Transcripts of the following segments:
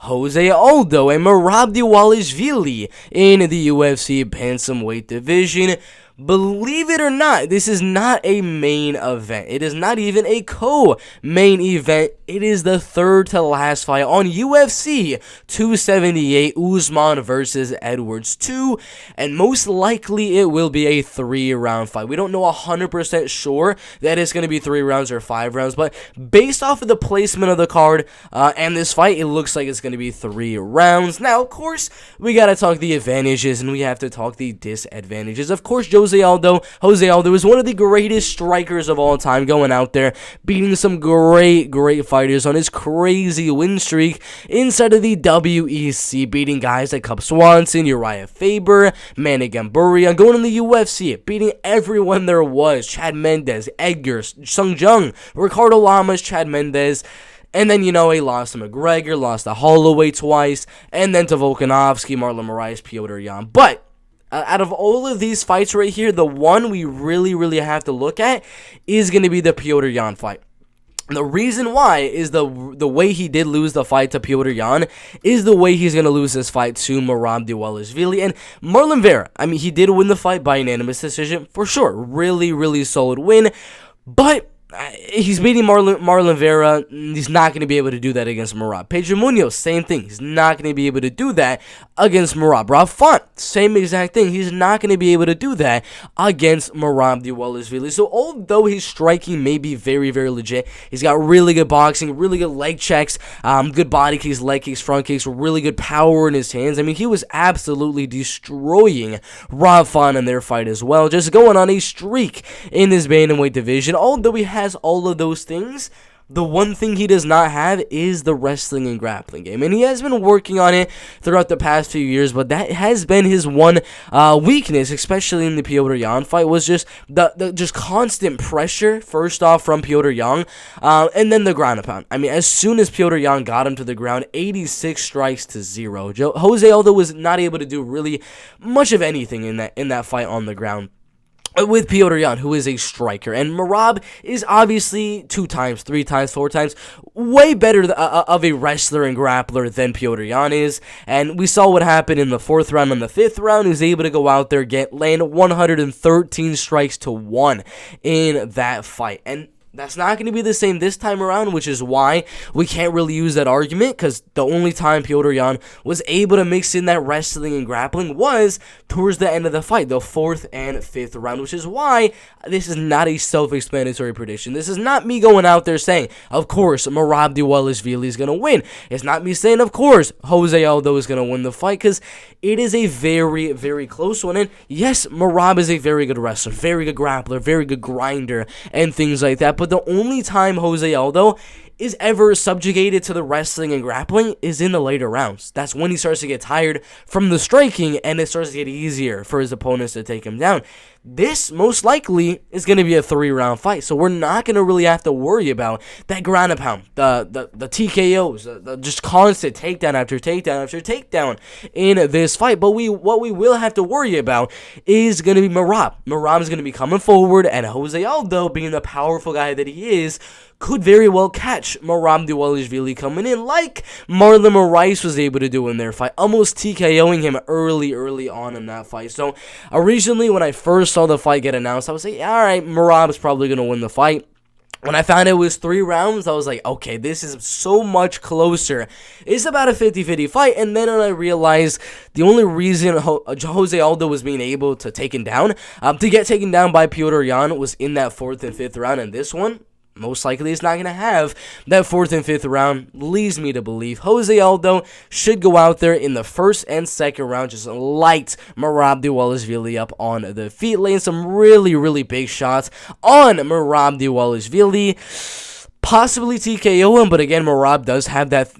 Jose Aldo and Merab Dvalishvili in the UFC Bantamweight division. Believe it or not, this is not a main event. It is not even a co-main event. It is the third to last fight on UFC 278, Usman versus Edwards 2, and most likely it will be a 3-round fight. We don't know 100% sure that it's going to be 3 rounds or 5 rounds, but based off of the placement of the card and this fight, it looks like it's going to be 3 rounds. Now, of course, we got to talk the advantages and we have to talk the disadvantages. Of course, Jose Aldo is one of the greatest strikers of all time, going out there, beating some great fighters on his crazy win streak inside of the WEC, beating guys like Cub Swanson, Uriah Faber, Manny Gamburia, going in the UFC, beating everyone there was, Chad Mendes, Edgar, Sung Jung, Ricardo Lamas, Chad Mendes. And then, he lost to McGregor, lost to Holloway twice, and then to Volkanovski, Marlon Moraes, Petr Yan. But out of all of these fights right here, the one we really have to look at is going to be the Petr Yan fight. The reason why is the way he did lose the fight to Petr Yan is the way he's going to lose this fight to Merab Dvalishvili. And Marlon Vera, he did win the fight by unanimous decision, for sure. Really solid win. But he's beating Marlon Vera. He's not going to be able to do that against Merab. Pedro Munoz, same thing. He's not going to be able to do that against Merab. Rob Font, same exact thing. He's not going to be able to do that against Merab Dvalishvili. So although his striking may be very legit, he's got really good boxing, really good leg checks, good body kicks, leg kicks, front kicks, really good power in his hands. He was absolutely destroying Rob Font in their fight as well. Just going on a streak in this bantamweight division. Although he has all of those things, the one thing he does not have is the wrestling and grappling game, and he has been working on it throughout the past few years, but that has been his one weakness, especially in the Petr Yan fight, was just the just constant pressure, first off from Petr Yan, and then the ground and pound. As soon as Petr Yan got him to the ground, 86 strikes to 0. Jose Aldo was not able to do really much of anything in that fight on the ground with Petr Yan, who is a striker. And Merab is obviously 2 times, 3 times, 4 times way better of a wrestler and grappler than Petr Yan is. And we saw what happened in the 4th round and the 5th round. He was able to go out there, land 113 strikes to 1 in that fight. And that's not going to be the same this time around, which is why we can't really use that argument, because the only time Petr Yan was able to mix in that wrestling and grappling was towards the end of the fight, the 4th and 5th round, which is why this is not a self-explanatory prediction. This is not me going out there saying, of course, Merab Dvalishvili is going to win. It's not me saying, of course, Jose Aldo is going to win the fight, because it is a very close one. And yes, Merab is a very good wrestler, very good grappler, very good grinder, and things like that. But the only time Jose Aldo is ever subjugated to the wrestling and grappling is in the later rounds. That's when he starts to get tired from the striking, and it starts to get easier for his opponents to take him down. This, most likely, is going to be a 3-round fight, so we're not going to really have to worry about that ground and pound, the TKOs, the just constant takedown after takedown after takedown in this fight. But what we will have to worry about is going to be Merab. Merab is going to be coming forward, and Jose Aldo, being the powerful guy that he is, could very well catch Merab Dvalishvili coming in, like Marlon Moraes was able to do in their fight, almost TKOing him early on in that fight. So originally, when I first saw the fight get announced, I was like, all right, Merab's probably going to win the fight. When I found it was 3 rounds, I was like, okay, this is so much closer. It's about a 50-50 fight. And then when I realized the only reason Jose Aldo was being able to take him down, to get taken down by Petr Yan, was in that 4th and 5th round. And this one, most likely it's not going to have that 4th and 5th round, leads me to believe Jose Aldo should go out there in the 1st and 2nd round, just light Merab Dvalishvili up on the feet, laying some really big shots on Merab Dvalishvili. Possibly TKO him, but again, Merab does have that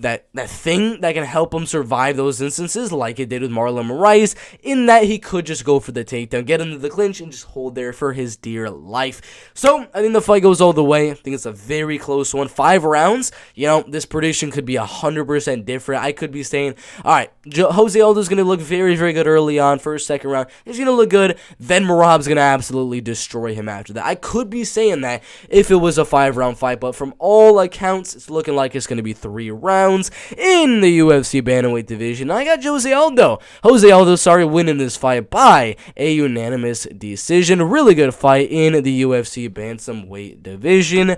thing that can help him survive those instances, like it did with Marlon Moraes, in that he could just go for the takedown, get into the clinch, and just hold there for his dear life. So, I think the fight goes all the way. I think it's a very close one. 5 rounds, this prediction could be 100% different. I could be saying, all right, Jose Aldo is going to look very good early on, 1st, 2nd round. He's going to look good, then Merab's going to absolutely destroy him after that. I could be saying that if it was a 5-round fight, but from from all accounts, it's looking like it's going to be 3 rounds in the UFC bantamweight division. I got Jose Aldo, winning this fight by a unanimous decision. Really good fight in the UFC bantamweight division.